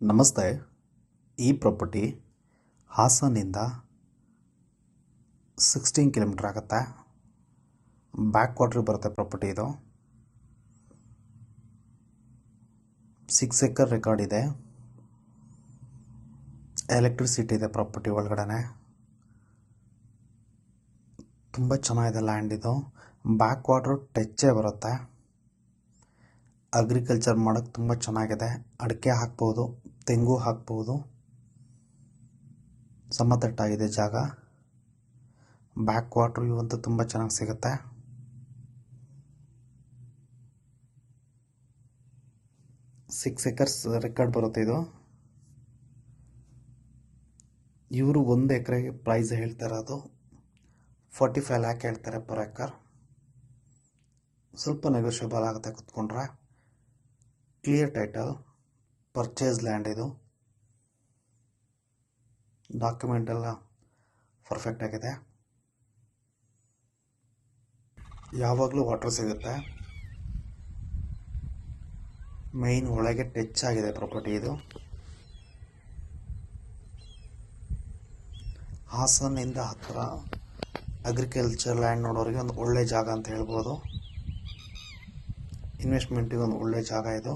ನಮಸ್ತೆ. ಈ property ಹಾಸನಿಂದ 16 kilometre ಆಗುತ್ತೆ. ಬ್ಯಾಕ್ ವಾಟ್ರಿಗೆ ಬರುತ್ತೆ ಪ್ರಾಪರ್ಟಿ. ಇದು 6 ಎಕರ್ ರೆಕಾರ್ಡ್ ಇದೆ. ಎಲೆಕ್ಟ್ರಿಸಿಟಿ ಇದೆ ಪ್ರಾಪರ್ಟಿ ಒಳಗಡೆ. ತುಂಬ ಚೆನ್ನಾಗಿದೆ ಲ್ಯಾಂಡ್. ಇದು ಬ್ಯಾಕ್ ವಾಟ್ರ್ ಟಚ್ಚೇ ಬರುತ್ತೆ. ಅಗ್ರಿಕಲ್ಚರ್ ಮಾಡೋಕ್ಕೆ ತುಂಬ ಚೆನ್ನಾಗಿದೆ. ಅಡಿಕೆ ಹಾಕ್ಬೋದು, ತೆಂಗು ಹಾಕ್ಬೋದು. ಸಮತಟ್ಟಾಗಿದೆ ಜಾಗ. ಬ್ಯಾಕ್ ವಾಟ್ರ್ ಇವಂತೂ ತುಂಬ ಚೆನ್ನಾಗಿ ಸಿಗುತ್ತೆ. ಸಿಕ್ಸ್ ಎಕರ್ಸ್ ರೆಕಾರ್ಡ್ ಬರುತ್ತೆ ಇದು. ಇವರು 1 ಎಕರೆಗೆ ಪ್ರೈಸ್ ಹೇಳ್ತಾ ಇರೋದು 45 ಲ್ಯಾಕ್ ಹೇಳ್ತಾರೆ ಪರ್ ಎಕರ್. ಸ್ವಲ್ಪ ನೆಗೋಷಿಯಬಲ್ ಆಗುತ್ತೆ ಕುತ್ಕೊಂಡ್ರೆ. Clear title, purchase land. ಇದು ಡಾಕ್ಯುಮೆಂಟ್ ಎಲ್ಲ ಪರ್ಫೆಕ್ಟ್ ಆಗಿದೆ. ಯಾವಾಗಲೂ ವಾಟರ್ ಸಿಗುತ್ತೆ. ಮೈನ್ ಒಳಗೆ ಟಚ್ ಆಗಿದೆ ಪ್ರಾಪರ್ಟಿ. ಇದು ಹಾಸನಿಂದ ಹತ್ತಿರ ಅಗ್ರಿಕಲ್ಚರ್ ಲ್ಯಾಂಡ್ ನೋಡೋರಿಗೆ ಒಂದು ಒಳ್ಳೆ ಜಾಗ ಅಂತ ಹೇಳ್ಬೋದು. ಇನ್ವೆಸ್ಟ್ಮೆಂಟಿಗೆ ಒಂದು ಒಳ್ಳೆ ಜಾಗ ಇದು.